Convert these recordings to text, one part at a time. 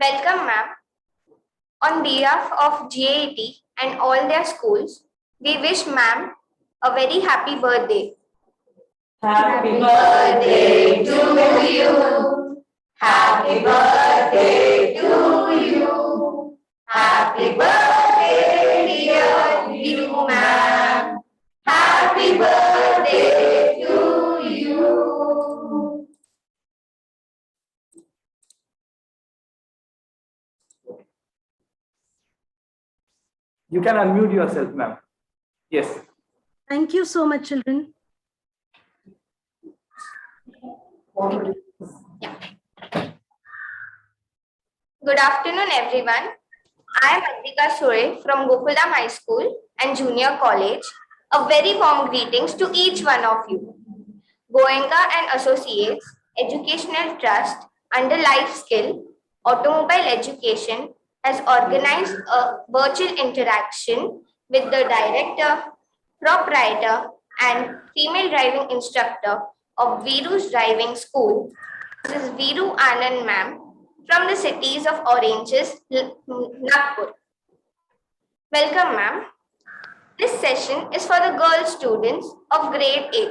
Welcome, ma'am. On behalf of GAT and all their schools, we wish ma'am a very happy birthday. Happy birthday to you. Happy birthday to you. Happy birthday, dear Viru ma'am. Happy birthday to you. You can unmute yourself, ma'am. Yes. Thank you so much, children. Good afternoon, everyone. I am Adhika Sure from Gokuldam High School and Junior College. A very warm greetings to each one of you. Goenka and Associates Educational Trust under Life Skill Automobile Education has organized a virtual interaction with the director, proprietor, and female driving instructor of Viru's Driving School, Mrs. Viru Anand ma'am, from the cities of Oranges, Nagpur. Welcome, ma'am. This session is for the girl students of grade 8,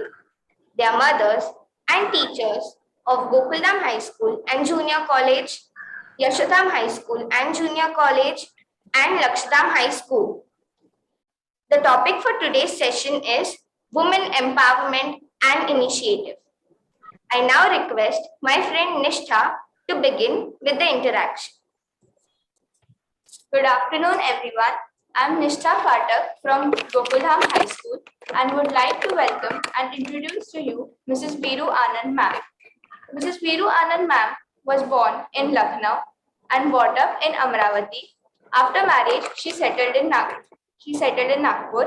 their mothers and teachers of Gokuldam High School and Junior College, Yashodham High School and Junior College, and Lakshadam High School. The topic for today's session is Women Empowerment and Initiative. I now request my friend Nishtha to begin with the interaction. Good afternoon, everyone. I am Nishtha Phatak from Gokuldam High School and would like to welcome and introduce to you Mrs. Viru Anand ma'am. Mrs. Viru Anand ma'am was born in Lucknow and brought up in Amravati. After marriage, she settled in Nagpur.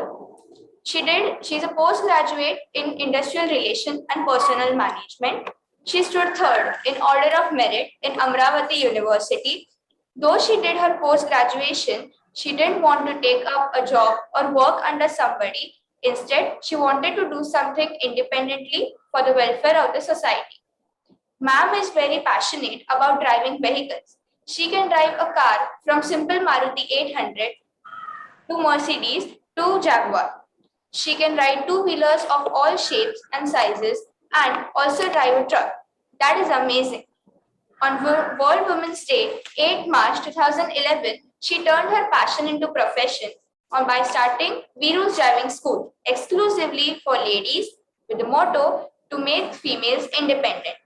She's a postgraduate in Industrial Relations and Personal Management. She stood third in order of merit in Amravati University. Though she did her post-graduation, she didn't want to take up a job or work under somebody. Instead, she wanted to do something independently for the welfare of the society. Ma'am is very passionate about driving vehicles. She can drive a car from simple Maruti 800 to Mercedes to Jaguar. She can ride two-wheelers of all shapes and sizes and also drive a truck. That is amazing. On World Women's Day, 8 March 2011, she turned her passion into profession by starting Viru's Driving School, exclusively for ladies, with the motto to make females independent.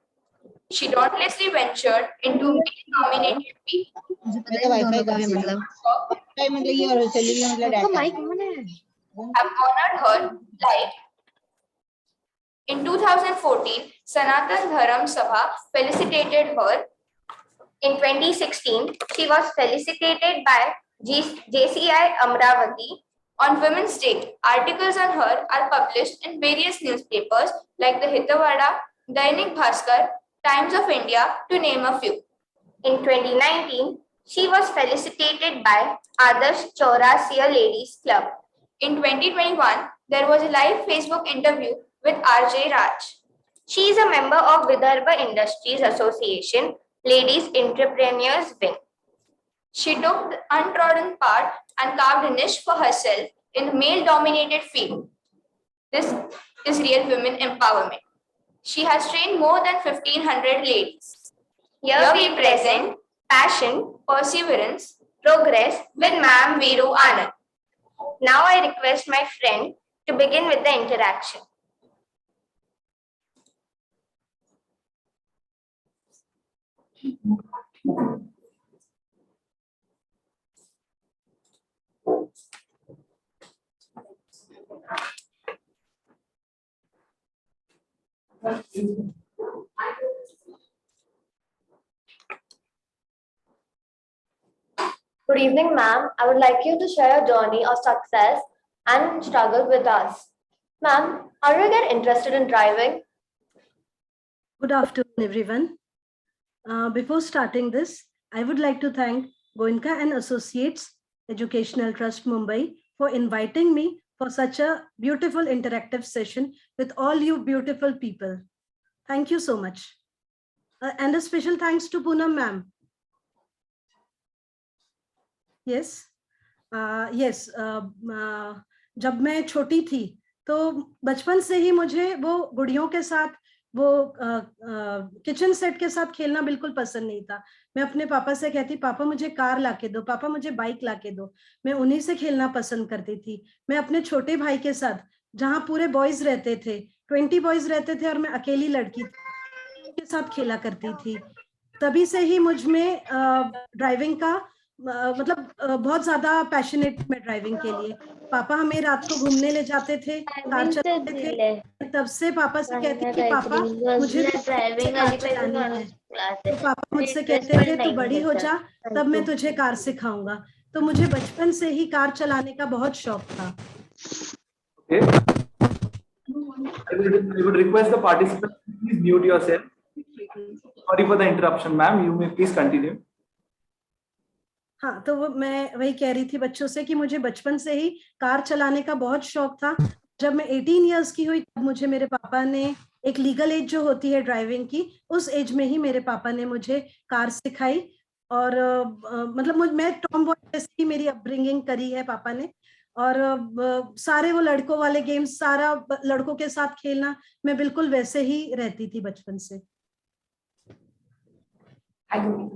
She dauntlessly ventured into male-dominated fields. Have honored her life. In 2014, Sanatan Dharam Sabha felicitated her. In 2016, she was felicitated by JCI Amravati. On Women's Day, articles on her are published in various newspapers like the Hitavada, Dainik Bhaskar, Times of India, to name a few. In 2019, she was felicitated by Adarsh Chaurasia Ladies Club. In 2021, there was a live Facebook interview with RJ Raj. She is a member of Vidarbha Industries Association Ladies Entrepreneurs Wing. She took the untrodden path and carved a niche for herself in a male-dominated field. This is real women empowerment. She has trained more than 1,500 ladies. Here we present passion, perseverance, progress with Ma'am Viru Anand. Now I request my friend to begin with the interaction. Good evening, ma'am. I would like you to share your journey of success and struggle with us. Ma'am, how do you get interested in driving? Good afternoon, everyone. Before starting this, I would like to thank Goenka and Associates Educational Trust Mumbai for inviting me for such a beautiful interactive session with all you beautiful people. Thank you so much. And a special thanks to Poonam ma'am. Yes yes जब मैं छोटी थी तो बचपन से ही मुझे वो गुड़ियों के साथ, वो किचन सेट के साथ खेलना बिल्कुल पसंद नहीं था। मैं अपने पापा से कहती, पापा मुझे कार लाके दो, पापा मुझे बाइक लाके दो। मैं उन्हीं से खेलना पसंद करती थी। मैं अपने छोटे भाई के साथ, जहाँ पूरे बॉयज रहते थे, 20 बॉयज रहते थे और मैं अकेली लड़की थी, के साथ खेला करती थी। तभी से ही मुझ में ड्राइविंग का मतलब बहुत ज्यादा पैशनेट मैं ड्राइविंग के लिए। पापा हमें रात को घूमने ले जाते थे, कार चलाते थे। तब से पापा से कहती कि पापा मुझे तो से कार चलानी है। तो पापा मुझसे कहते थे तू बड़ी हो जा, तब मैं तुझे कार सिखाऊंगा। तो मुझे बचपन से ही कार चलाने का बहुत शौक था। Okay. I would request the participants to please mute yourself. Sorry for the interruption, ma'am. You may please continue. हाँ, तो वो मैं वही कह रही थी बच्चों से कि मुझे बचपन से ही कार चलाने का बहुत शौक था। जब मैं 18 इयर्स की हुई तब मुझे मेरे पापा ने, एक लीगल एज जो होती है ड्राइविंग की, उस एज में ही मेरे पापा ने मुझे कार सिखाई। और मतलब मैं टॉम बॉय जैसे ही मेरी अपब्रिंगिंग करी है पापा ने। और सारे वो लड़कों वाले गेम्स, सारा लड़कों के साथ खेलना, मैं बिल्कुल वैसे ही रहती थी बचपन से।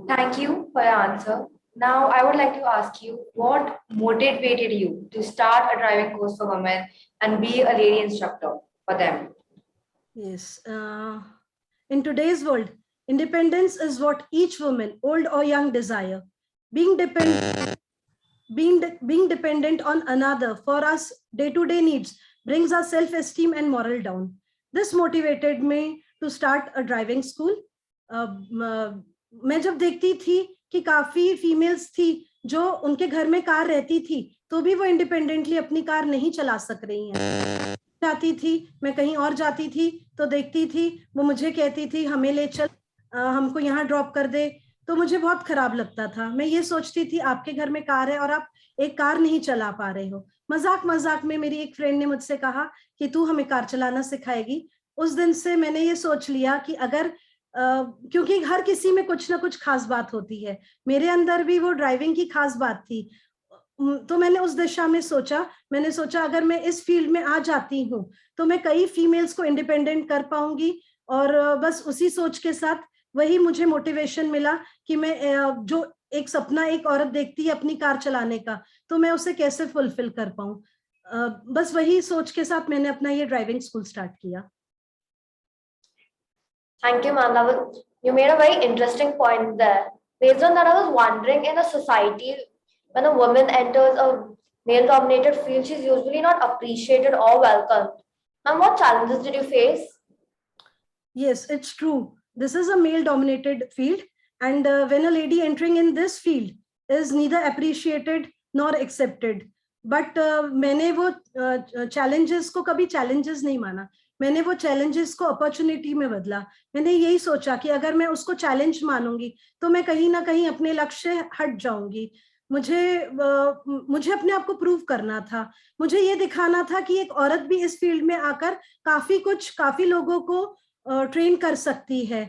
Thank you for your answer. Now, I would like to ask you, what motivated you to start a driving course for women and be a lady instructor for them? Yes. In today's world, independence is what each woman, old or young, desire. Being dependent on another for us day-to-day needs brings our self-esteem and moral down. This motivated me to start a driving school. मैं जब देखती थी कि काफी females थी जो उनके घर में कार रहती थी तो भी वो इंडिपेंडेंटली अपनी कार नहीं चला सक रही हैं। जाती थी, मैं कहीं और जाती थी तो देखती थी वो मुझे कहती थी हमें ले चल, हमको यहाँ ड्रॉप कर दे। तो मुझे बहुत खराब लगता था। मैं ये सोचती थी आपके घर में कार है और आप एक कार नहीं चला पा रहे हो। मजाक मजाक में मेरी एक फ्रेंड ने मुझसे कहा कि तू हमें कार चलाना सिखाएगी। उस दिन से मैंने ये सोच लिया कि अगर क्योंकि हर किसी में कुछ ना कुछ खास बात होती है, मेरे अंदर भी वो ड्राइविंग की खास बात थी। तो मैंने उस दिशा में सोचा, मैंने सोचा अगर मैं इस फील्ड में आ जाती हूँ तो मैं कई फीमेल्स को इंडिपेंडेंट कर पाऊंगी। और बस उसी सोच के साथ वही मुझे मोटिवेशन मिला कि मैं जो एक सपना एक औरत देखती है अपनी कार चलाने का, तो मैं उसे कैसे फुलफिल कर पाऊं। बस वही सोच के साथ मैंने अपना ये ड्राइविंग स्कूल स्टार्ट किया। Thank you, ma'am. You made a very interesting point there. Based on that, I was wondering, in a society, when a woman enters a male-dominated field, she's usually not appreciated or welcomed. Ma'am, what challenges did you face? Yes, it's true. This is a male-dominated field, and when a lady entering in this field is neither appreciated nor accepted. But मैंने वो challenges को कभी challenges नहीं माना, मैंने वो challenges को opportunity में बदला। मैंने यही सोचा कि अगर मैं उसको challenge मानूंगी तो मैं कहीं ना कहीं अपने लक्ष्य से हट जाऊंगी। मुझे अपने आप को प्रूव करना था, मुझे ये दिखाना था कि एक औरत भी इस फील्ड में आकर काफी लोगों को ट्रेन कर सकती है।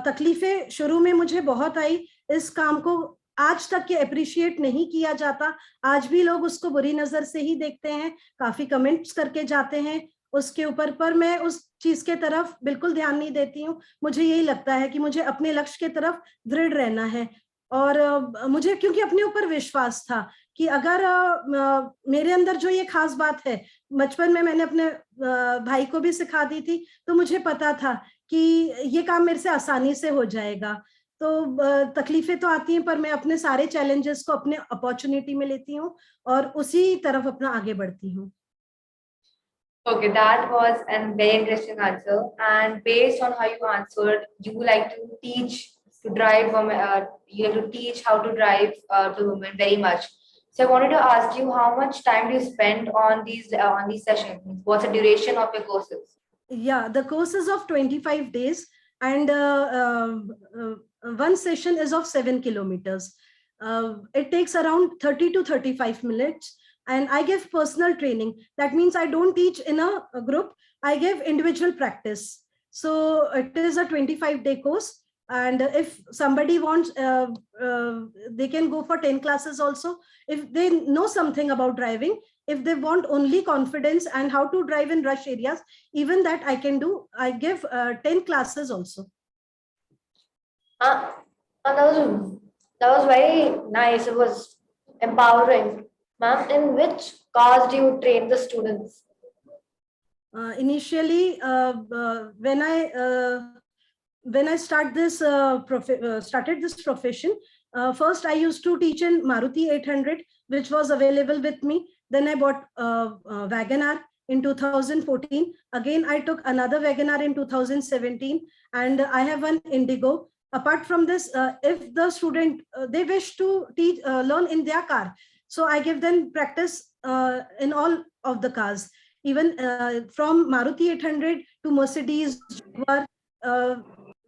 तकलीफें शुरू में मुझे बहुत आई, इस काम को आज तक के अप्रिशिएट नहीं किया जाता, आज भी लोग उसको बुरी नजर से ही देखते हैं, काफी कमेंट्स करके जाते हैं उसके ऊपर। पर मैं उस चीज के तरफ बिल्कुल ध्यान नहीं देती हूँ। मुझे यही लगता है कि मुझे अपने लक्ष्य की तरफ दृढ़ रहना है। और मुझे क्योंकि अपने ऊपर विश्वास था कि अगर मेरे अंदर जो ये खास बात है बचपन में मैंने अपने भाई को भी सिखा दी थी, तो मुझे पता था कि ये काम मेरे से आसानी से हो जाएगा। तो तकलीफें तो आती हैं पर मैं अपने सारे चैलेंजेस को अपने अपॉर्चुनिटी में लेती हूँ और उसी तरफ अपना आगे बढ़ती हूँ। Okay, that was a very interesting answer. And based on how you answered, you like to teach to drive women. You have to teach how to drive to women very much. So I wanted to ask you, how much time do you spend on these sessions? What's the duration of your courses? Yeah, the course is of 25 days, and one session is of 7 kilometers. It takes around 30 to 35 minutes. And I give personal training. That means I don't teach in a group. I give individual practice. So it is a 25-day course. And if somebody wants, they can go for 10 classes also. If they know something about driving, if they want only confidence and how to drive in rush areas, even that I can do. I give 10 classes also. And that was very nice. It was empowering. Ma'am, in which cars do you train the students? Initially, when I started this profession, first I used to teach in Maruti 800, which was available with me. Then I bought WagonR in 2014. Again, I took another WagonR in 2017, and I have one Indigo. Apart from this, if the student they wish to learn in their car, so I give them practice in all of the cars, even from Maruti 800 to Mercedes,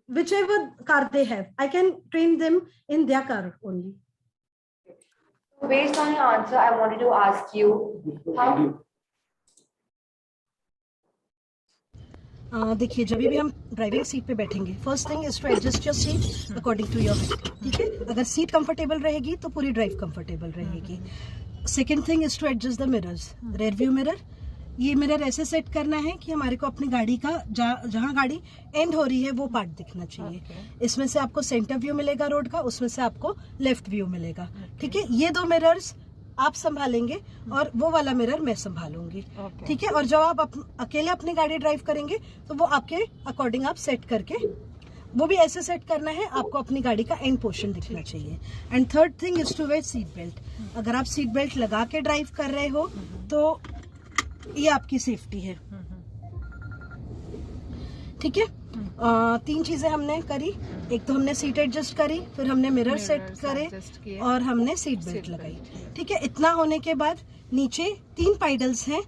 whichever car they have, I can train them in their car only. Based on your answer, I wanted to ask you how. देखिए, जब भी हम driving seat पे बैठेंगे, first thing is to adjust your seat according to your height. ठीक है, अगर seat comfortable रहेगी तो पूरी ड्राइव कंफर्टेबल रहेगी. Second thing is to adjust the mirrors. Rear view mirror, ये मिरर ऐसे सेट करना है कि हमारे को अपनी गाड़ी का जहां गाड़ी एंड हो रही है वो पार्ट दिखना चाहिए. इसमें से आपको सेंटर व्यू मिलेगा रोड का, उसमें से आपको लेफ्ट व्यू मिलेगा. ठीक है, ये दो मिरर्स आप संभालेंगे और वो वाला मिरर मैं संभालूंगी. ठीक है, और जब आप अकेले अपनी गाड़ी ड्राइव करेंगे तो वो आपके अकॉर्डिंग आप सेट करके, वो भी ऐसे सेट करना है, आपको अपनी गाड़ी का एंड पोर्शन दिखना चाहिए. And third thing is to wear seat belt. अगर आप सीट बेल्ट लगा के ड्राइव कर रहे हो तो ये आपकी सेफ्टी है. ठीक है, 3 चीजें हमने करी. एक तो हमने सीट एडजस्ट करी, फिर हमने मिरर सेट करे और हमने सीट बेल्ट लगाई. ठीक है, इतना होने के बाद नीचे 3 पाइडल्स हैं.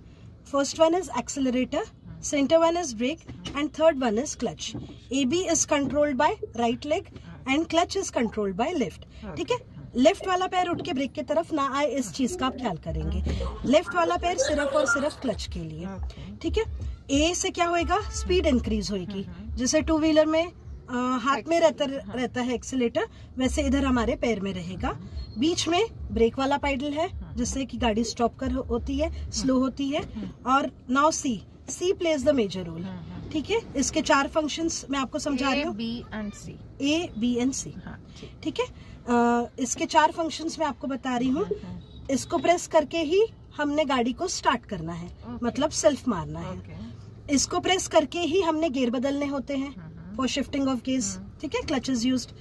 First one is accelerator, centre one is brake and third one is clutch. AB is controlled by right leg and clutch is controlled by left. ठीक है, लेफ्ट वाला पैर उठ के ब्रेक की तरफ ना आए, इस चीज का आप ख्याल करेंगे. लेफ्ट वाला पैर सिर्फ और सिर्फ क्लच के लिए. ठीक है, ए से क्या होएगा, स्पीड इंक्रीज होएगी. जैसे 2 व्हीलर में हाथ में रहता है एक्सीलेटर, वैसे इधर हमारे पैर में रहेगा. बीच में ब्रेक वाला पैडल है जिससे कि गाड़ी स्टॉप कर होती है, स्लो होती है. और now see plays the major role. ठीक है, इसके 4 फंक्शंस मैं आपको समझा रही हूँ. A, B and C. ठीक है, इसके 4 फंक्शंस मैं आपको बता रही हूँ. इसको प्रेस करके ही हमने गाड़ी को स्टार्ट करना है, मतलब सेल्फ मारना है. इसको प्रेस करके ही हमने गियर बदलने होते हैं फॉर शिफ्टिंग ऑफ गियर्स. ठीक है, क्लच इज यूज्ड.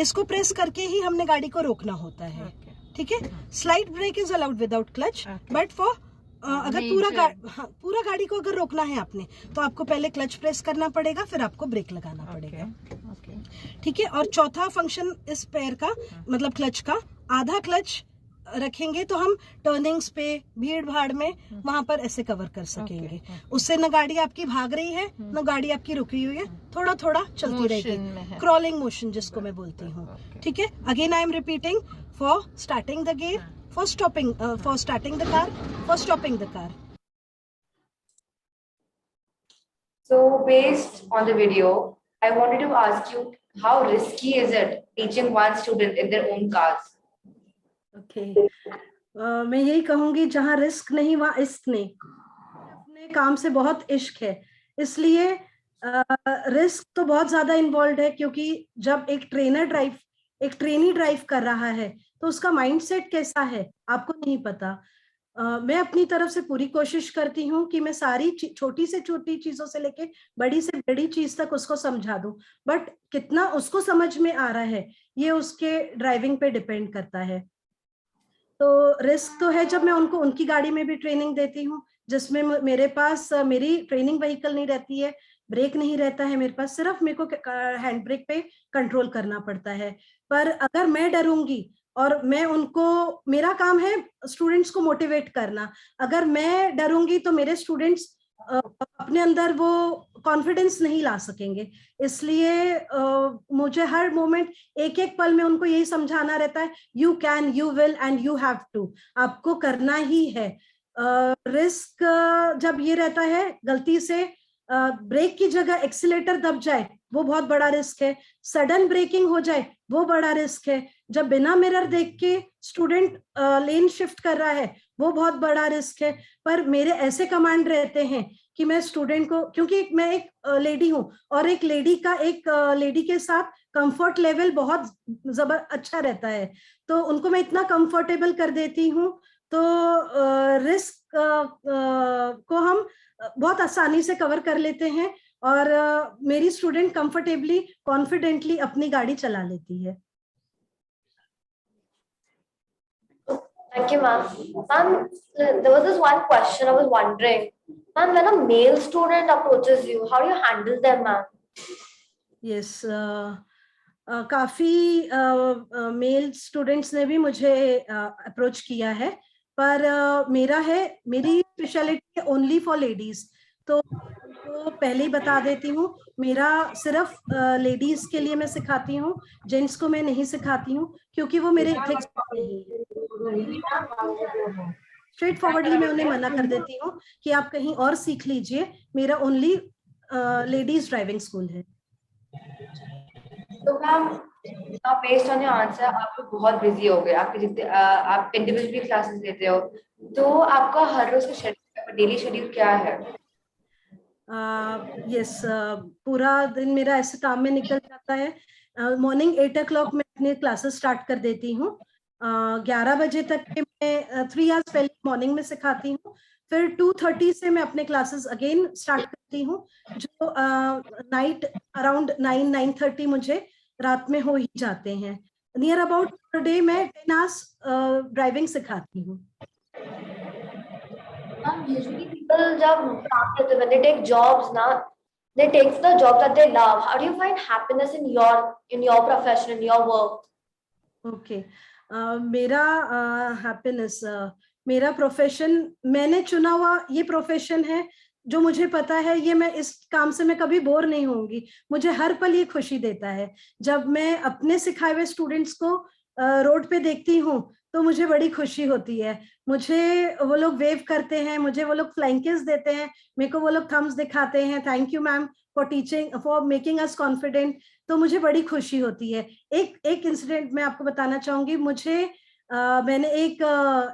इसको प्रेस करके ही हमने गाड़ी को रोकना होता है. ठीक है, slide brake is allowed without clutch, but for अगर पूरा गाड़ी को अगर रोकना है आपने, तो आपको पहले क्लच प्रेस करना पड़ेगा, फिर आपको ब्रेक लगाना पड़ेगा. ठीक है, और चौथा फंक्शन इस पैर का, मतलब क्लच का, आधा क्लच रखेंगे तो हम टर्निंग्स पे, भीड़ भाड़ में वहां पर ऐसे कवर कर सकेंगे. उससे न गाड़ी आपकी भाग रही है न गाड़ी आपकी रुकी हुई है, थोड़ा थोड़ा चलती रहेगी, क्रॉलिंग मोशन जिसको मैं बोलती हूँ. ठीक है, again I am repeating, for starting the gear, for starting the car, for stopping the car. So based on the video, I wanted to ask you, how risky is it teaching one student in their own cars? Okay. मैं यही कहूंगी, जहाँ risk नहीं वहाँ इश्क नहीं. अपने काम से बहुत इश्क है, इसलिए रिस्क तो बहुत ज्यादा इन्वॉल्व है. क्योंकि जब एक ट्रेनी ड्राइव कर रहा है तो उसका माइंडसेट कैसा है आपको नहीं पता. मैं अपनी तरफ से पूरी कोशिश करती हूँ कि मैं सारी छोटी से छोटी चीजों से लेके बड़ी से बड़ी चीज तक उसको समझा दूं. बट कितना उसको समझ में आ रहा है ये उसके ड्राइविंग पे डिपेंड करता है. तो रिस्क तो है जब मैं उनकी गाड़ी में भी ट्रेनिंग देती हूँ, जिसमें मेरे पास मेरी ट्रेनिंग व्हीकल नहीं रहती है, ब्रेक नहीं रहता है मेरे पास, सिर्फ मेरे को हैंड ब्रेक पे कंट्रोल करना पड़ता है. पर अगर मैं डरूंगी, और मैं मेरा काम है स्टूडेंट्स को मोटिवेट करना, अगर मैं डरूंगी तो मेरे स्टूडेंट्स अपने अंदर वो कॉन्फिडेंस नहीं ला सकेंगे. इसलिए मुझे हर मोमेंट, एक एक पल में उनको यही समझाना रहता है, you can, you will and you have to. आपको करना ही है. रिस्क जब ये रहता है, गलती से ब्रेक की जगह एक्सीलेटर दब जाए वो बहुत बड़ा रिस्क है, सडन ब्रेकिंग हो जाए वो बड़ा रिस्क है, जब बिना मिरर देख के स्टूडेंट लेन शिफ्ट कर रहा है वो बहुत बड़ा रिस्क है। पर मेरे ऐसे कमांड रहते हैं कि मैं स्टूडेंट को, क्योंकि मैं एक लेडी हूँ और एक लेडी के साथ कंफर्ट लेवल बहुत अच्छा रहता है, तो उनको मैं इतना कंफर्टेबल कर देती हूँ, तो रिस्क को हम बहुत आसानी से कवर कर लेते हैं और मेरी स्टूडेंट कंफर्टेबली कॉन्फिडेंटली अपनी गाड़ी चला लेती है। Thank you, ma'am. Ma'am, there was this one question I was wondering. Ma'am, when a male student approaches you, how do you handle them, ma'am? Yes, काफी मेल स्टूडेंट्स ने भी मुझे approach किया है, पर मेरी स्पेशलिटी ओनली फॉर लेडीज, तो पहले ही बता देती हूँ, मेरा सिर्फ लेडीज के लिए मैं सिखाती हूँ, जेंट्स को मैं नहीं सिखाती हूँ, क्योंकि वो मेरे एथिक्स नहीं है। स्ट्रेट फॉरवर्डली मैं उन्हें मना कर देती हूँ कि आप कहीं और सीख लीजिए, मेरा ओनली लेडीज ड्राइविंग स्कूल है। तो ma'am, based on your answer आप लोग बहुत बिजी हो गए, आपके जितने आप इंडिविजुअली क्लासेस लेते हो, तो आपका हर रोज का शेड्यूल, डेली शेड्यूल क्या है? यस, पूरा दिन मेरा ऐसे काम में निकल जाता है। मॉर्निंग 8 o'clock में अपने क्लासेस स्टार्ट कर देती हूँ, 11 बजे तक के मैं 3 hours पहले मॉर्निंग में सिखाती हूँ, फिर 2:30 से मैं अपने क्लासेस अगेन स्टार्ट करती हूँ, जो नाइट अराउंड 9-9:30 मुझे रात में हो ही जाते हैं। नियर अबाउट पर डे मैं 10 hours ड्राइविंग सिखाती हूँ। Usually people जब काम करते हैं, when they take jobs ना, they take the job that they love. How do you find happiness in your profession, in your work? Okay, मेरा happiness, मेरा प्रोफेशन, मैंने चुना हुआ ये प्रोफेशन है जो मुझे पता है ये मैं इस काम से मैं कभी बोर नहीं होंगी, मुझे हर पल ये खुशी देता है। जब मैं अपने सिखाए हुए स्टूडेंट्स को रोड पे देखती हूँ तो मुझे बड़ी खुशी होती है, मुझे वो लोग वेव करते हैं, मुझे वो लोग फ्लाइंग किस देते हैं, मेरे को वो लोग थम्स दिखाते हैं, thank you ma'am for teaching, for making us confident, तो मुझे बड़ी खुशी होती है। एक इंसिडेंट मैं आपको बताना चाहूंगी, मैंने एक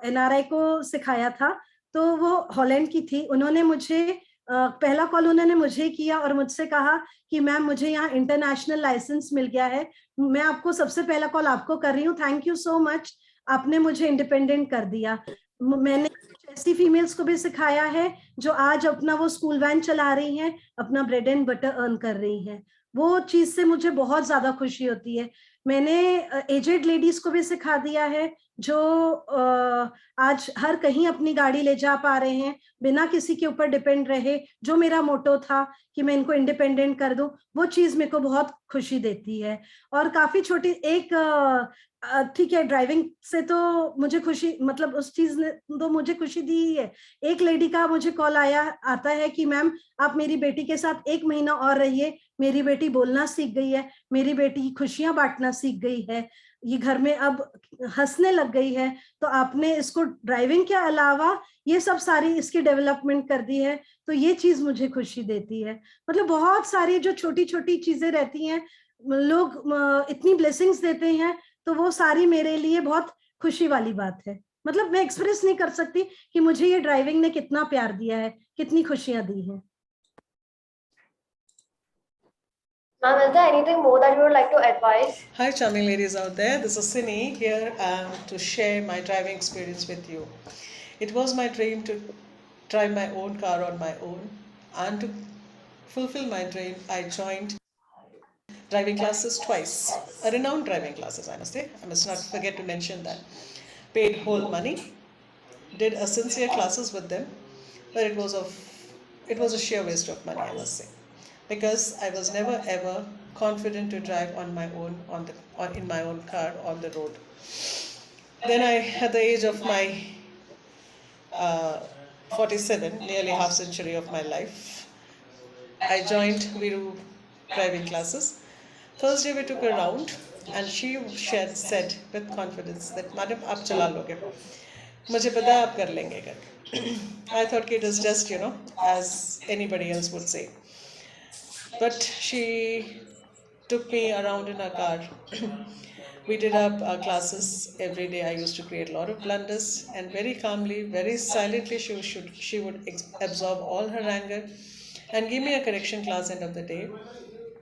NRI को सिखाया था, तो वो हॉलैंड की थी, उन्होंने मुझे पहला कॉल उन्होंने मुझे किया और मुझसे कहा कि मैम मुझे यहाँ इंटरनेशनल लाइसेंस मिल गया है, मैं आपको सबसे पहला कॉल आपको कर रही हूँ, थैंक यू सो मच, आपने मुझे इंडिपेंडेंट कर दिया। मैंने ऐसी फीमेल्स को भी सिखाया है जो आज अपना वो स्कूल वैन चला रही हैं, अपना ब्रेड एंड बटर अर्न कर रही हैं, वो चीज से मुझे बहुत ज्यादा खुशी होती है। मैंने एजेड लेडीज को भी सिखा दिया है जो आज हर कहीं अपनी गाड़ी ले जा पा रहे हैं बिना किसी के ऊपर डिपेंड रहे, जो मेरा मोटो था कि मैं इनको इंडिपेंडेंट कर दूं, वो चीज मेरे को बहुत खुशी देती है। और काफी छोटी एक ठीक है, ड्राइविंग से तो मुझे खुशी, मतलब उस चीज ने तो मुझे खुशी दी ही है। एक लेडी का मुझे कॉल आता है कि मैम आप मेरी बेटी के साथ 1 महीना और रहिए, मेरी बेटी बोलना सीख गई है, मेरी बेटी खुशियां बांटना सीख गई है, ये घर में अब हंसने लग गई है, तो आपने इसको ड्राइविंग के अलावा ये सब सारी इसकी डेवलपमेंट कर दी है, तो ये चीज मुझे खुशी देती है। मतलब बहुत सारी जो छोटी छोटी चीजें रहती हैं, लोग इतनी ब्लेसिंग्स देते हैं, तो वो सारी मेरे लिए बहुत खुशी वाली बात है। मतलब मैं एक्सप्रेस नहीं कर सकती कि मुझे ये ड्राइविंग ने कितना प्यार दिया है, कितनी खुशियां दी हैं। Ma'am, is there anything more that you would like to advise? Hi, charming ladies out there. This is Cine here to share my driving experience with you. It was my dream to drive my own car on my own, and to fulfill my dream, I joined driving classes twice. A renowned driving classes, I must say. I must not forget to mention that. Paid whole money, did a sincere classes with them, but it was a sheer waste of money, I must say, because I was never ever confident to drive on my own in my own car on the road. Then at the age of my 47, nearly half century of my life, I joined Viru driving classes. First day we took a round, and she said with confidence that, "Madam, आप चला लोगे, मुझे पता है आप कर लेंगे करके." I thought it was just, as anybody else would say. But she took me around in her car. We did our classes every day. I used to create a lot of blunders, and very calmly, very silently, she would absorb all her anger and give me a correction class end of the day,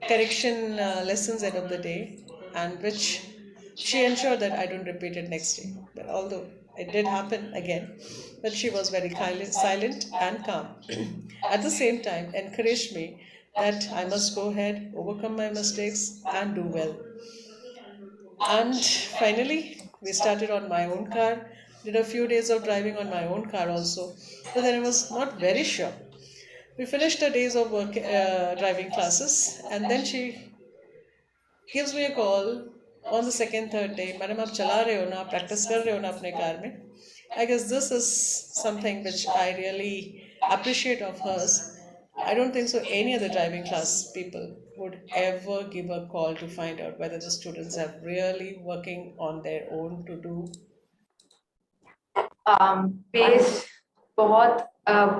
correction lessons end of the day, and which she ensured that I don't repeat it next day. But although it did happen again, but she was very silent and calm. At the same time, encouraged me that I must go ahead, overcome my mistakes, and do well. And finally, we started on my own car. Did a few days of driving on my own car also, but then I was not very sure. We finished the days of work driving classes, and then she gives me a call on the second, third day. Madam, आप चला रहे हो ना, practice कर रहे हो ना अपने car में? I guess this is something which I really appreciate of hers. I don't think so any other driving class people would ever give a call to find out whether the students are really working on their own to do. Base बहुत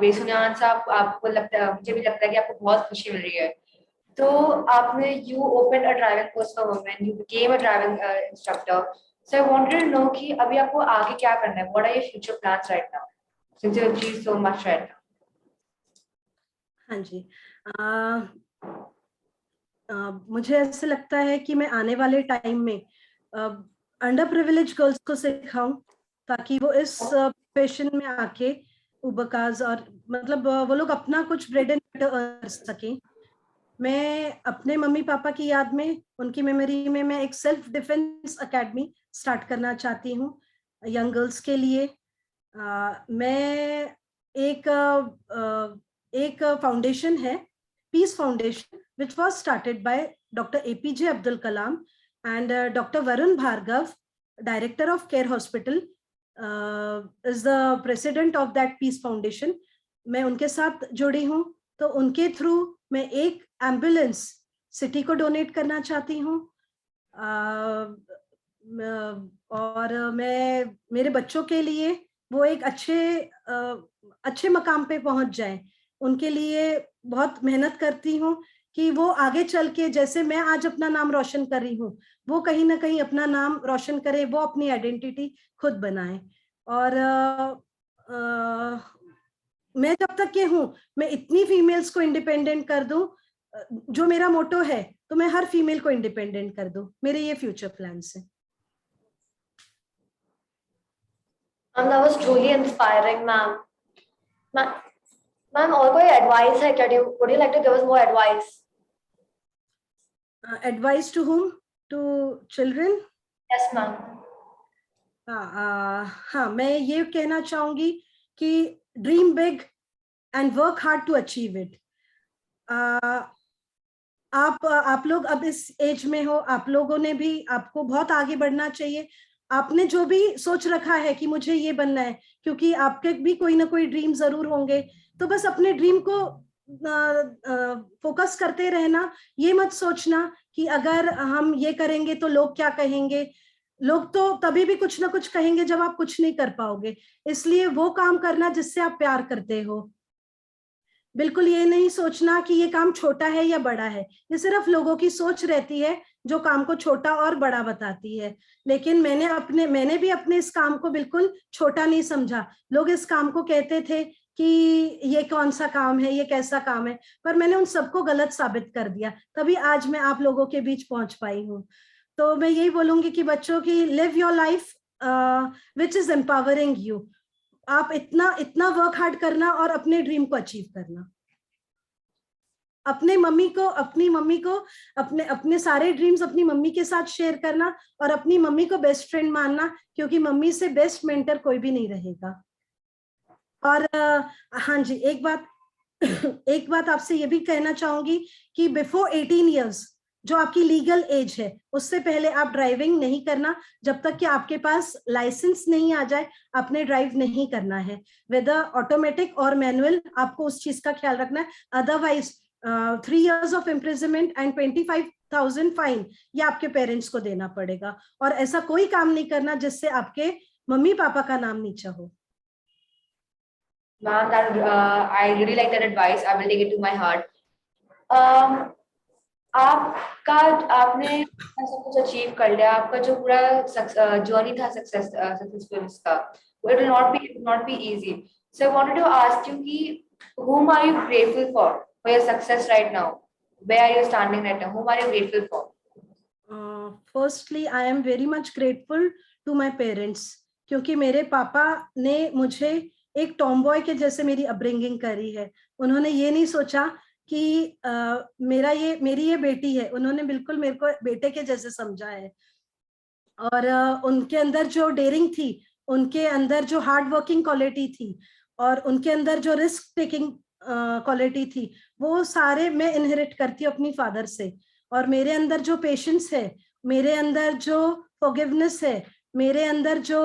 बेसुनियान सा आपको लगता है, मुझे भी लगता है कि आपको बहुत खुशी मिल रही है. तो आपने you opened a driving course for women, you became a driving instructor. So I wanted to know कि अभी आपको आगे क्या करना है? What are your future plans right now? Since you achieved so much right now. हाँ जी, मुझे ऐसे लगता है कि मैं आने वाले टाइम में अंडर प्रिविलेज गर्ल्स को सिखाऊं ताकि वो इस प्रोफेशन में आके उबकाज और मतलब वो लोग अपना कुछ ब्रेड एंड बटर कर सकें. मैं अपने मम्मी पापा की याद में, उनकी मेमोरी में, मैं एक सेल्फ डिफेंस एकेडमी स्टार्ट करना चाहती हूँ यंग गर्ल्स के लिए. मैं एक फाउंडेशन है, peace foundation, which was started by Dr. APJ Abdul Kalam and Dr. Varun Bhargav, director of Care Hospital, is the president of that Peace Foundation. मैं उनके साथ जुड़ी हूँ, तो उनके थ्रू मैं एक एम्बुलेंस सिटी को डोनेट करना चाहती हूँ. और मैं मेरे बच्चों के लिए वो एक अच्छे मकाम पे पहुंच जाए, उनके लिए बहुत मेहनत करती हूँ कि वो आगे चल के जैसे मैं आज अपना नाम रोशन कर रही हूँ, वो कहीं ना कहीं अपना नाम रोशन करे, वो अपनी आइडेंटिटी खुद बनाए. और मैं जब तक के हूँ, मैं इतनी फीमेल्स को इंडिपेंडेंट कर दूं, जो मेरा मोटो है, तो मैं हर फीमेल को इंडिपेंडेंट कर दूं. मेरे ये फ्यूचर प्लान्स हैं. That was truly inspiring, ma'am. Ma'am, और कोई advice है क्या? Would you like to give us more advice? Advice to whom? To children? Yes, ma'am. हाँ, मैं ये कहना चाहूंगी कि dream big and work hard to achieve it. आप लोग अब इस एज में हो, आप लोगों ने भी, आपको बहुत आगे बढ़ना चाहिए. आपने जो भी सोच रखा है कि मुझे ये बनना है, क्योंकि आपके भी कोई ना कोई ड्रीम जरूर होंगे, तो बस अपने ड्रीम को फोकस करते रहना. ये मत सोचना कि अगर हम ये करेंगे तो लोग क्या कहेंगे. लोग तो तभी भी कुछ ना कुछ कहेंगे जब आप कुछ नहीं कर पाओगे. इसलिए वो काम करना जिससे आप प्यार करते हो. बिल्कुल ये नहीं सोचना कि ये काम छोटा है या बड़ा है. ये सिर्फ लोगों की सोच रहती है जो काम को छोटा और बड़ा बताती है. लेकिन मैंने भी अपने इस काम को बिल्कुल छोटा नहीं समझा. लोग इस काम को कहते थे कि ये कौन सा काम है, ये कैसा काम है, पर मैंने उन सबको गलत साबित कर दिया. तभी आज मैं आप लोगों के बीच पहुंच पाई हूँ. तो मैं यही बोलूंगी कि बच्चों की live your life which is empowering you. आप इतना वर्क हार्ड करना और अपने ड्रीम को अचीव करना. अपनी मम्मी को अपने सारे ड्रीम्स अपनी मम्मी के साथ शेयर करना और अपनी मम्मी को बेस्ट फ्रेंड मानना, क्योंकि मम्मी से बेस्ट मेंटर कोई भी नहीं रहेगा. और हाँ जी, एक बात आपसे ये भी कहना चाहूंगी कि बिफोर 18 इयर्स, जो आपकी लीगल एज है, उससे पहले आप ड्राइविंग नहीं करना. जब तक कि आपके पास लाइसेंस नहीं आ जाए, आपने ड्राइव नहीं करना है, वेदर ऑटोमेटिक और मैनुअल. आपको उस चीज का ख्याल रखना है. Otherwise 3 years of imprisonment and 25,000 fine ये आपके पेरेंट्स को देना पड़ेगा. और ऐसा कोई काम नहीं करना जिससे आपके मम्मी पापा का नाम नीचा हो. Ma'am, that I really like that advice. I will take it to my heart. Um, आपका आपने सब कुछ अचीव कर लिया, आपका जो पूरा जर्नी था सक्सेसफुल इसका, it will not be easy. So I wanted to ask you कि whom are you grateful for your success right now? Where are you standing right now? Whom are you grateful for? Firstly I am very much grateful to my parents, क्योंकि मेरे पापा ने मुझे एक tomboy के जैसे मेरी अपब्रिंगिंग करी है. उन्होंने ये नहीं सोचा कि मेरी ये बेटी है, उन्होंने बिल्कुल मेरे को बेटे के जैसे समझा है. और उनके अंदर जो डेयरिंग थी, उनके अंदर जो हार्ड वर्किंग क्वालिटी थी, और उनके अंदर जो रिस्क टेकिंग क्वालिटी थी, वो सारे मैं इनहेरिट करती हूँ अपनी फादर से. और मेरे अंदर जो पेशेंस है, मेरे अंदर जो फॉरगिवनेस है, मेरे अंदर जो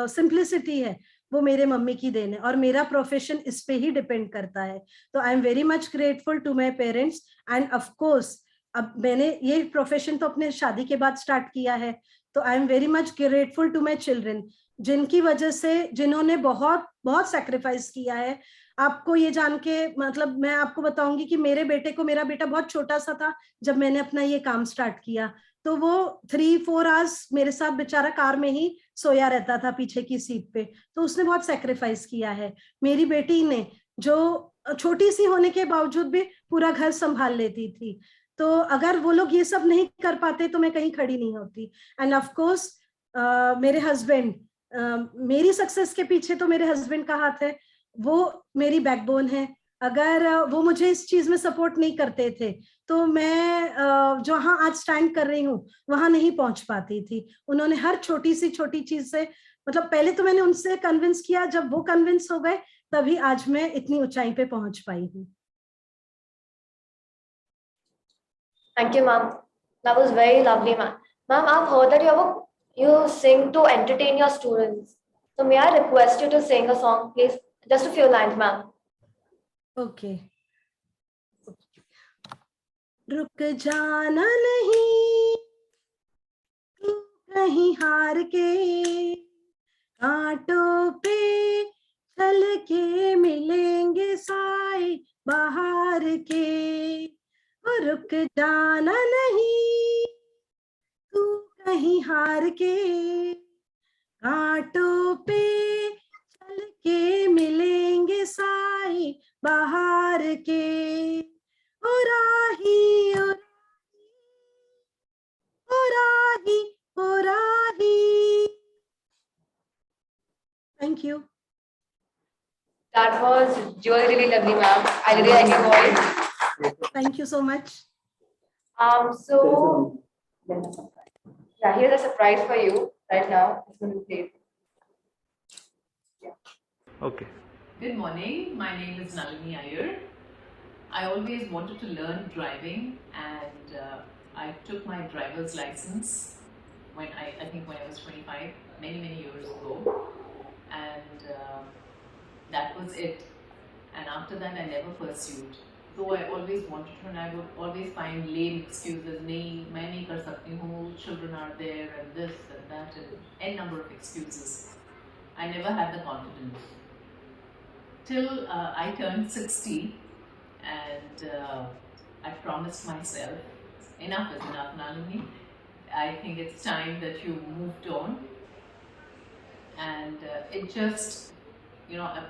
सिंप्लिसिटी है, वो मेरे मम्मी की देन है. और मेरा प्रोफेशन इस पे ही डिपेंड करता है. तो I am very much grateful to my parents. And of course अब मैंने ये प्रोफेशन तो अपने शादी के बाद स्टार्ट किया है, तो I am very much grateful to my children, जिनकी वजह से, जिन्होंने बहुत बहुत सेक्रीफाइस किया है. आपको ये जान के मतलब मैं आपको बताऊंगी कि मेरे बेटे को, मेरा बेटा बहुत छोटा सा था जब मैंने अपना ये काम स्टार्ट किया, तो वो 3-4 आवर्स मेरे साथ बेचारा कार में ही सोया रहता था पीछे की सीट पे. तो उसने बहुत सेक्रीफाइस किया है. मेरी बेटी ने, जो छोटी सी होने के बावजूद भी पूरा घर संभाल लेती थी, तो अगर वो लोग ये सब नहीं कर पाते तो मैं कहीं खड़ी नहीं होती. एंड ऑफ कोर्स मेरे हस्बैंड, मेरी सक्सेस के पीछे तो मेरे हस्बैंड का हाथ है. वो मेरी बैकबोन है. अगर वो मुझे इस चीज में सपोर्ट नहीं करते थे तो मैं जहां आज स्टैंड कर रही हूँ वहां नहीं पहुंच पाती थी. उन्होंने हर छोटी सी छोटी चीज से, मतलब पहले तो मैंने उनसे कन्विंस किया, जब वो कन्विंस हो गए तभी आज मैं इतनी ऊंचाई पे पहुंच पाई हूँ. Thank you, ma'am. That was very lovely, ma'am. Ma'am, I've heard that you sing to entertain your students. So may I request you to sing a song, please? Just a few lines, ma'am. Okay. रुक जाना नहीं तू कहीं हार के, कांटों पे चल के मिलेंगे साए बाहर के. और रुक जाना नहीं तू कहीं हार के, कांटों पे चल के मिलेंगे साए बाहर के. ओ राही ओ राही ओ राही. Thank you. That was really lovely, ma'am. I really like your voice. Thank you so much. So yeah, here's a surprise for you right now. It's going to be played. Okay. Good morning. My name is Nalini Iyer. I always wanted to learn driving, and I took my driver's license when I think when I was 25, many years ago, and that was it. And after that, I never pursued. Though I always wanted to, and I would always find lame excuses. नहीं, मैं नहीं कर सकती हूँ. Children are there, and this and that, and n number of excuses. I never had the confidence till I turned 60, and I promised myself, enough is enough, Nalini. I think it's time that you moved on, and it just,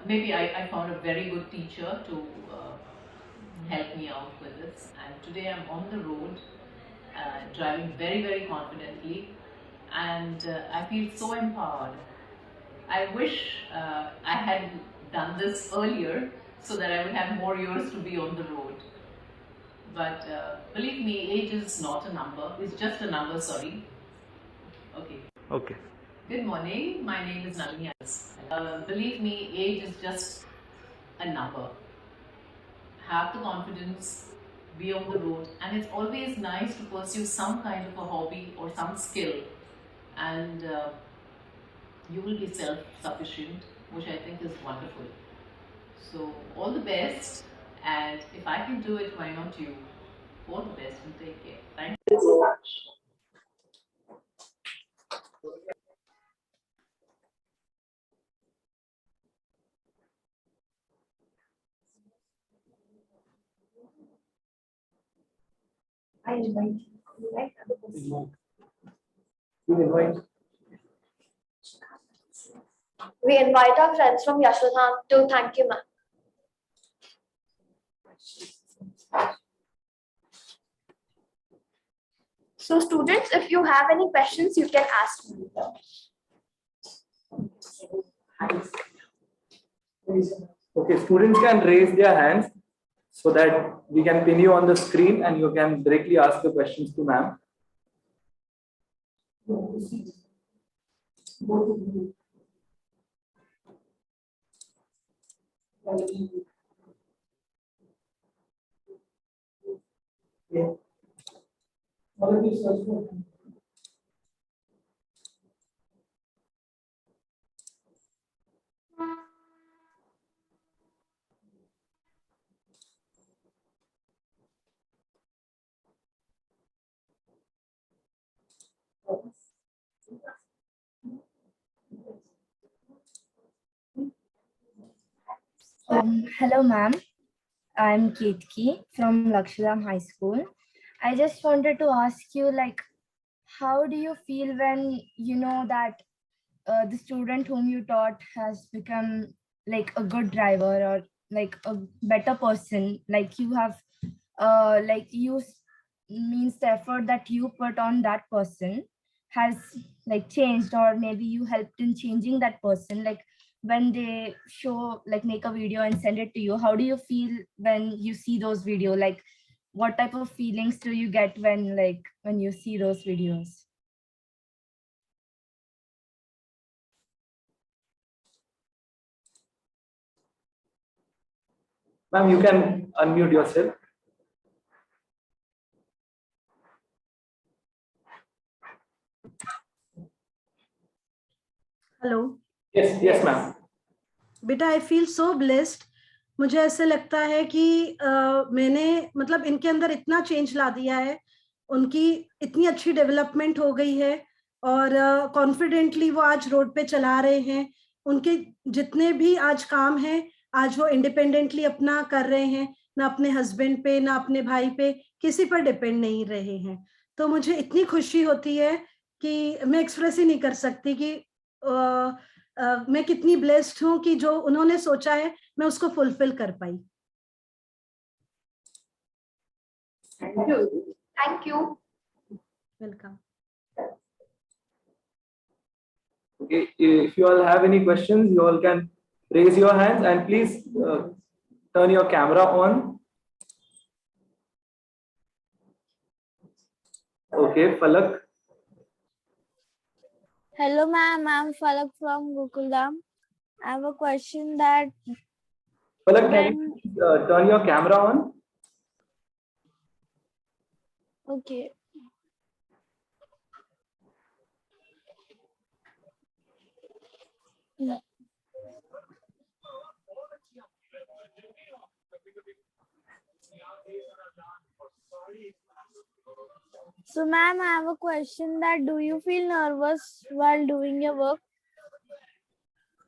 maybe I found a very good teacher to help me out with this, and today I'm on the road, driving very confidently, and I feel so empowered. I wish I had done this earlier so that I would have more years to be on the road. But believe me, age is not a number. It's just a number, sorry. Okay. Okay. Good morning. My name is Nalini Iyer. Believe me, age is just a number. Have the confidence, be on the road, and it's always nice to pursue some kind of a hobby or some skill, and you will be self-sufficient, which I think is wonderful. So all the best, and if I can do it, why not you? All the best and take care. Thank you so much. I invite you, right? You invite. We invite our friends from Yashodham to thank you, ma'am. So students, if you have any questions, you can ask me. Okay, students can raise their hands so that we can pin you on the screen and you can directly ask the questions to ma'am. Hello, ma'am. I'm Ketki from Lakshadam High School. I just wanted to ask you, like, how do you feel when you know that the student whom you taught has become like a good driver or like a better person? Like you have, like means the effort that you put on that person has like changed, or maybe you helped in changing that person. Like when they show, like make a video and send it to you, how do you feel when you see those videos? Like what type of feelings do you get when you see those videos? Ma'am, you can unmute yourself. Hello Yes, ma'am. बेटा, I feel so blessed. मुझे ऐसे लगता है कि मैंने मतलब इनके अंदर इतना चेंज ला दिया है, उनकी इतनी अच्छी डेवलपमेंट हो गई है और कॉन्फिडेंटली वो आज रोड पे चला रहे हैं. उनके जितने भी आज काम हैं, आज वो इंडिपेंडेंटली अपना कर रहे हैं, ना अपने हस्बैंड पे ना अपने भाई पे किसी पर डिपेंड नहीं रहे हैं. तो मुझे इतनी खुशी होती है कि मैं एक्सप्रेस ही नहीं कर सकती कि मैं कितनी ब्लेस्ड हूँ कि जो उन्होंने सोचा है मैं उसको फुलफिल कर पाई. Thank you. Welcome. Okay, if you all have any questions, you all can raise your hands and please turn your camera on. Okay, Falak. Hello, ma'am. I'm Falak from Gokuldam. I have a question that Falak, can you please, turn your camera on? okay. So, ma'am, I have a question that do you feel nervous while doing your work?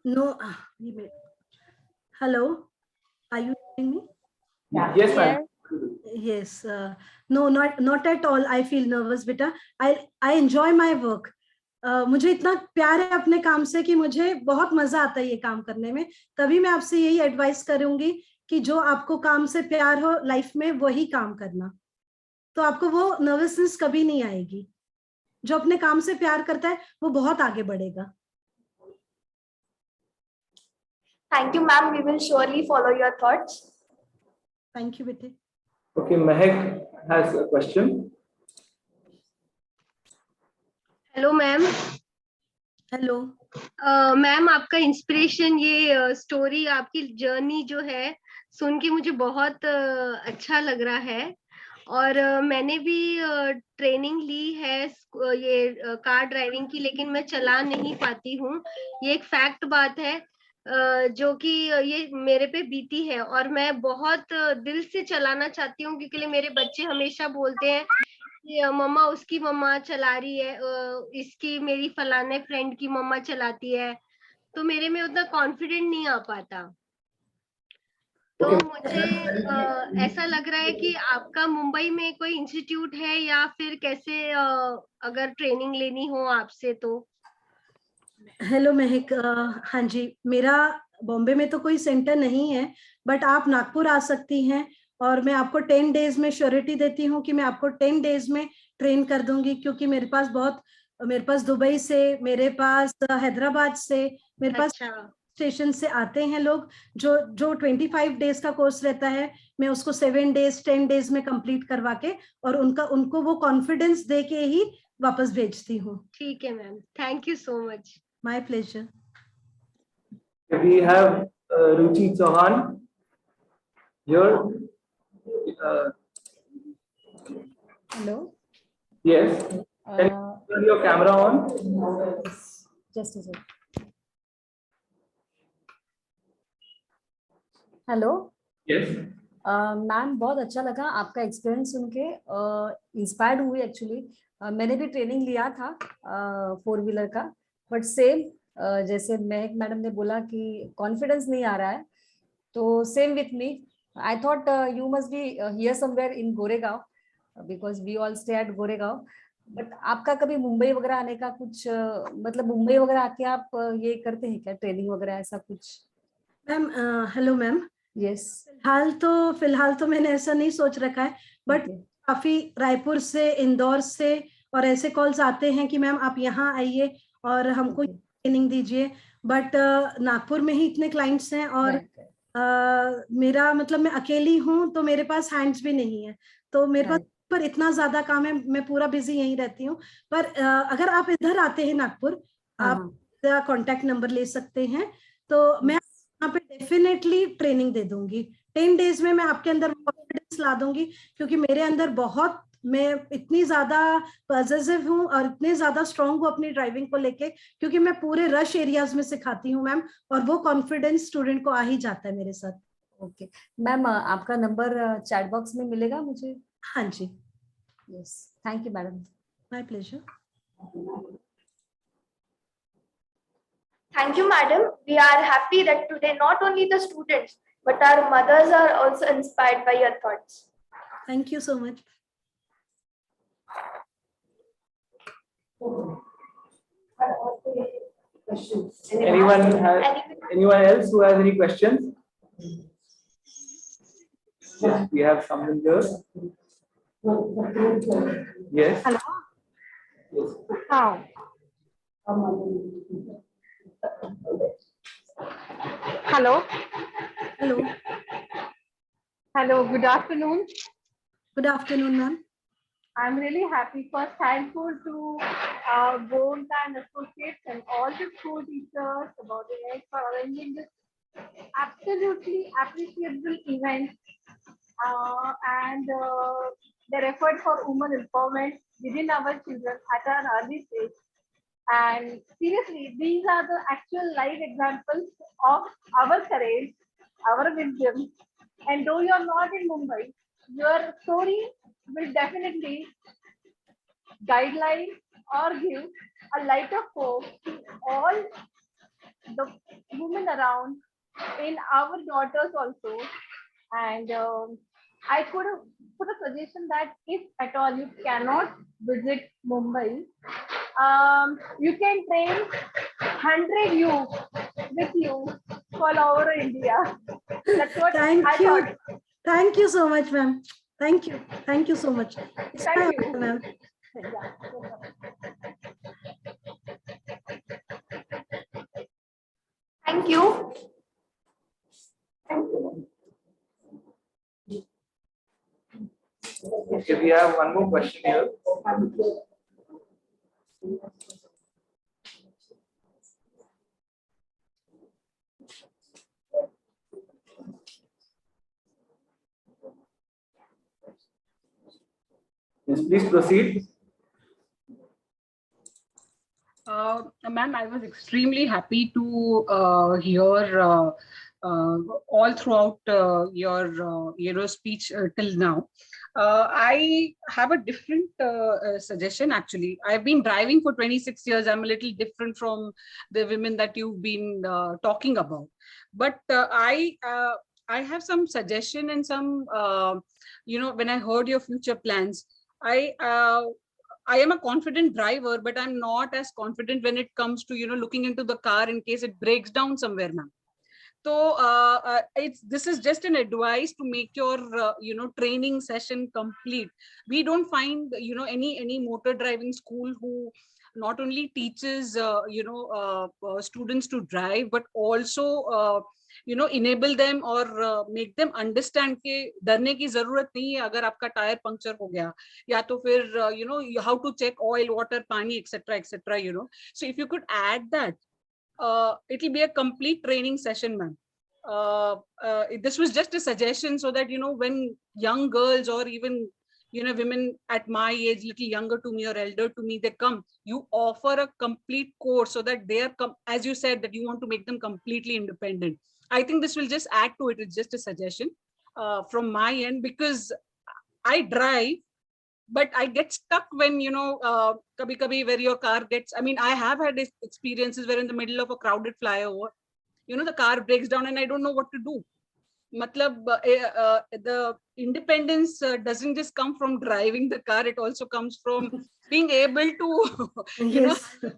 No. Hello, are you hearing me? Yes, ma'am. Yes. No, not at all. I feel nervous, बेटा. I enjoy my work. मुझे इतना प्यार है अपने काम से कि मुझे बहुत मजा आता है ये काम करने में. तभी मैं आपसे यही एडवाइस करूंगी कि जो आपको काम से प्यार हो लाइफ में वही काम करना, तो आपको वो नर्वसनेस कभी नहीं आएगी. जो अपने काम से प्यार करता है वो बहुत आगे बढ़ेगा. Thank you, ma'am. We will surely follow your thoughts. Thank you, बेटे. Okay, Mehak has a question. Hello ma'am. Hello ma'am, आपका इंस्पिरेशन, ये स्टोरी, आपकी जर्नी जो है सुन के मुझे बहुत अच्छा लग रहा है. और मैंने भी ट्रेनिंग ली है ये कार ड्राइविंग की, लेकिन मैं चला नहीं पाती हूँ. ये एक फैक्ट बात है जो कि ये मेरे पे बीती है, और मैं बहुत दिल से चलाना चाहती हूँ, क्योंकि मेरे बच्चे हमेशा बोलते हैं कि मम्मा उसकी मम्मा चला रही है, इसकी मेरी फलाने फ्रेंड की मम्मा चलाती है, तो मेरे में उतना कॉन्फिडेंट नहीं आ पाता. तो Okay. मुझे ऐसा लग रहा है कि आपका मुंबई में कोई इंस्टीट्यूट है या फिर कैसे अगर ट्रेनिंग लेनी हो आपसे तो। हेलो महक, हाँ जी, मेरा बॉम्बे में तो कोई सेंटर नहीं है, बट आप नागपुर आ सकती हैं और मैं आपको 10 डेज में श्योरिटी देती हूँ कि मैं आपको 10 डेज में ट्रेन कर दूंगी, क्योंकि मेरे पास दुबई से, मेरे पास हैदराबाद से, मेरे पास अच्छा, स्टेशन से आते हैं लोग। जो जो 25 डेज का कोर्स रहता है, मैं उसको 7 डेज 10 डेज में कंप्लीट करवा के और उनको वो कॉन्फिडेंस दे के ही वापस भेजती हूँ। ठीक है ma'am, thank you so much. My pleasure. We have Ruchi Chauhan here. Hello. Yes. Can you turn your camera on? Just a second. Hello Yes. Ma'am, बहुत अच्छा लगा आपका एक्सपीरियंस सुन के, इंस्पायर्ड हुई एक्चुअली। मैंने भी ट्रेनिंग लिया था 4 व्हीलर का, बट सेम जैसे महक मैडम ने बोला कि कॉन्फिडेंस नहीं आ रहा है, तो same with me. I thought you must be here somewhere in Goregaon, because we all stay at Goregaon. But आपका कभी मुंबई वगैरह आने का कुछ मतलब मुंबई वगैरह आके आप ये करते हैं क्या, ट्रेनिंग वगैरह ऐसा कुछ? Ma'am hello ma'am. यस। फिलहाल तो मैंने ऐसा नहीं सोच रखा है, बट काफी रायपुर से, इंदौर से और ऐसे कॉल्स आते हैं कि मैम आप यहाँ आइए और हमको ट्रेनिंग दीजिए। बट नागपुर में ही इतने क्लाइंट्स हैं और मेरा मतलब मैं अकेली हूँ, तो मेरे पास हैंड्स भी नहीं है, तो मेरे पास पर इतना ज्यादा काम है, मैं पूरा बिजी यहीं रहती हूँ। पर अगर आप इधर आते हैं नागपुर, आप कांटेक्ट नंबर ले सकते हैं, तो मैं यहाँ पे डेफिनेटली ट्रेनिंग दे दूंगी। 10 डेज में मैं आपके अंदर कॉन्फिडेंस ला दूंगी, क्योंकि मेरे अंदर मैं इतनी ज्यादा पॉजिटिव हूँ और इतने ज्यादा स्ट्रांग हूँ अपनी ड्राइविंग को लेके, क्योंकि मैं पूरे रश एरियाज में सिखाती हूँ मैम, और वो कॉन्फिडेंस स्टूडेंट को आ ही जाता है मेरे साथ। ओके मैम, आपका नंबर चैट बॉक्स में मिलेगा मुझे? हाँ जी। Yes, thank you madam. My pleasure. Thank you, madam. We are happy that today not only the students, but our mothers are also inspired by your thoughts. Thank you so much. Anyone else who has any questions? Yes, we have someone here. Yes. Hello. Yes. How? Hello. Hello. Hello. Good afternoon. Good afternoon, ma'am. I'm really happy. First, thankful to Gonka and Associates and all the school teachers about the for arranging this absolutely appreciable event and their effort for women empowerment within our children at an early stage. And seriously, these are the actual live examples of our courage, our wisdom. And though you're not in Mumbai, your story will definitely guideline or give a light of hope to all the women around, in our daughters also. And I could put a suggestion that if at all you cannot visit Mumbai, you can train 100 youth with you all over India. That's what I thought. Thank you so much, ma'am. Thank you so much. Thank you, ma'am. Thank you. Okay, we have one more question here. Yes, please proceed. Ma'am, I was extremely happy to hear all throughout your speech till now. I have a different suggestion actually. I've been driving for 26 years. I'm a little different from the women that you've been talking about. But I have some suggestion and some, when I heard your future plans, I am a confident driver, but I'm not as confident when it comes to, looking into the car in case it breaks down somewhere, ma'am. So this is just an advice to make your training session complete. We don't find any motor driving school who not only teaches students to drive, but also enable them or make them understand कि डरने की जरूरत नहीं है अगर आपका tyre puncture हो गया या तो फिर how to check oil, water, पानी, etc. So if you could add that, it will be a complete training session, ma'am. This was just a suggestion so that when young girls or even women at my age, little younger to me or elder to me, they come, you offer a complete course so that they are as you said that you want to make them completely independent. I think this will just add to it. It's just a suggestion from my end, because I drive, but I get stuck when kabhi kabhi where your car gets, I mean, I have had experiences where in the middle of a crowded flyover, the car breaks down and I don't know what to do. Matlab, the independence doesn't just come from driving the car, it also comes from being able to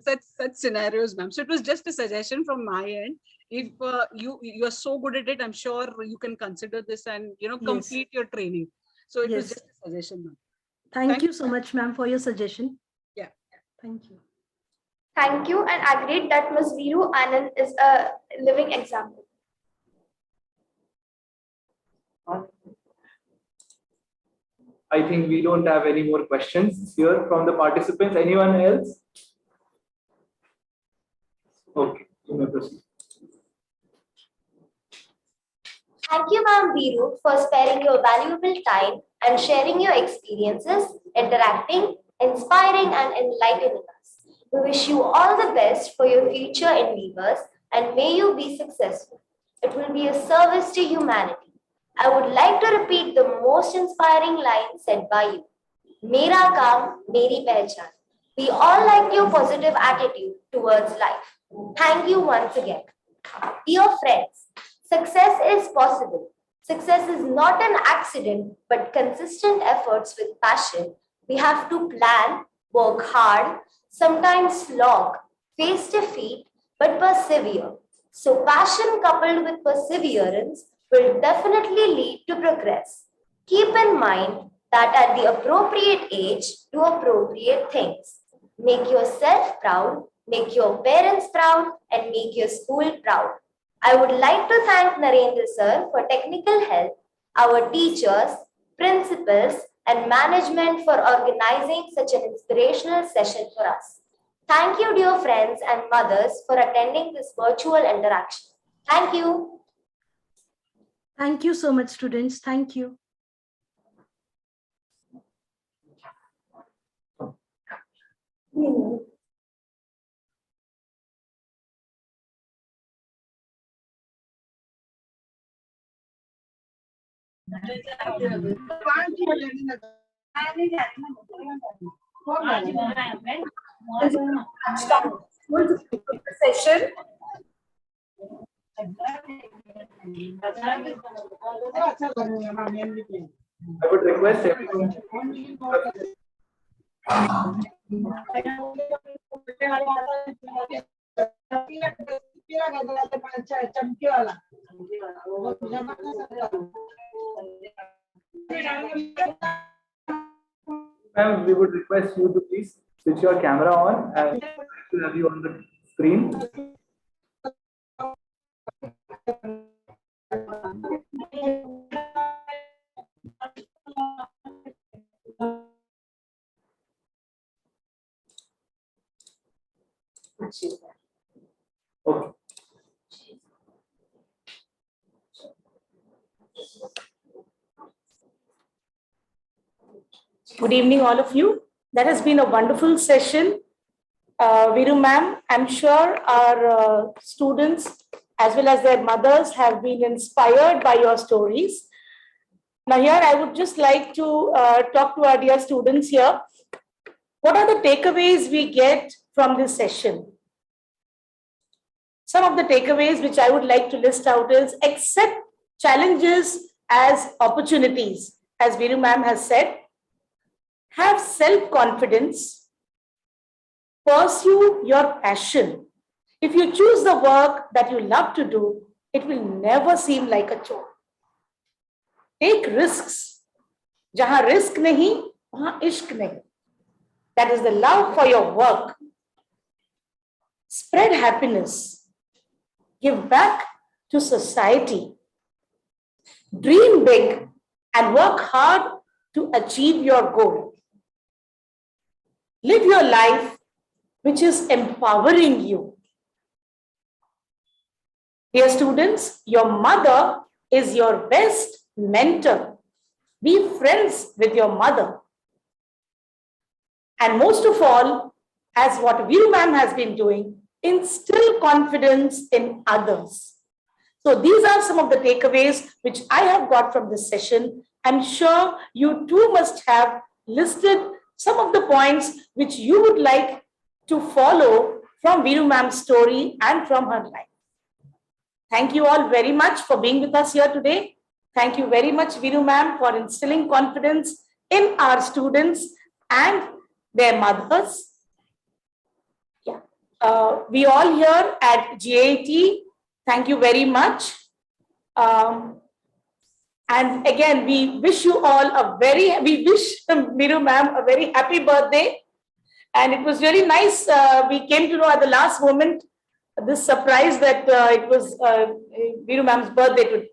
such scenarios, ma'am. So it was just a suggestion from my end. If you are so good at it, I'm sure you can consider this and complete your training. So it was just a suggestion, ma'am. Thank you so much, ma'am, for your suggestion. Yeah. Thank you. Thank you, and agreed that Ms. Viru Anand is a living example. I think we don't have any more questions here from the participants. Anyone else? Okay, you may proceed. Thank you, Ma'am Viru, for sparing your valuable time and sharing your experiences, interacting, inspiring, and enlightening us. We wish you all the best for your future endeavors and may you be successful. It will be a service to humanity. I would like to repeat the most inspiring line said by you. Mera kaam, meri pehchan. We all like your positive attitude towards life. Thank you once again. Dear friends, success is possible. Success is not an accident, but consistent efforts with passion. We have to plan, work hard, sometimes slog, face defeat, but persevere. So passion coupled with perseverance will definitely lead to progress. Keep in mind that at the appropriate age, do appropriate things. Make yourself proud, make your parents proud, and make your school proud. I would like to thank Narendra sir for technical help, our teachers, principals, and management for organizing such an inspirational session for us. Thank you, dear friends and mothers, for attending this virtual interaction. Thank you. Thank you so much, students. Thank you. Session. I would request everyone. Ma'am, we would request you to please switch your camera on and to have you on the screen. Okay. Good evening, all of you. That has been a wonderful session. Viru ma'am, I'm sure our students as well as their mothers have been inspired by your stories. Now here I would just like to talk to our dear students here. What are the takeaways we get from this session? Some of the takeaways which I would like to list out is accept challenges as opportunities, as Viru ma'am has said. Have self-confidence. Pursue your passion. If you choose the work that you love to do, it will never seem like a chore. Take risks. Jahan risk nahi, wahan ishq nahi. That is the love for your work. Spread happiness. Give back to society. Dream big and work hard to achieve your goal. Live your life which is empowering you. Dear students, your mother is your best mentor. Be friends with your mother. And most of all, as what Viru ma'am has been doing, instill confidence in others. So these are some of the takeaways which I have got from this session. I'm sure you too must have listed some of the points which you would like to follow from Viru ma'am's story and from her life. Thank you all very much for being with us here today. Thank you very much, Viru ma'am, for instilling confidence in our students and their mothers. Yeah. We all here at GAT, thank you very much. And again, we wish you all we wish Viru ma'am a very happy birthday. And it was really nice. We came to know at the last moment this surprise that it was Viru ma'am's birthday.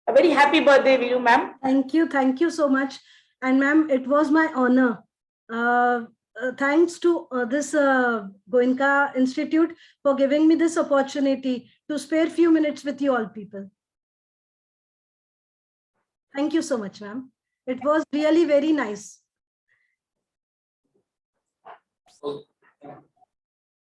A very happy birthday, Viru ma'am. Thank you so much. And ma'am, it was my honor. Thanks to this Goenka Institute for giving me this opportunity to spare a few minutes with you all people. Thank you so much, ma'am. It was really very nice.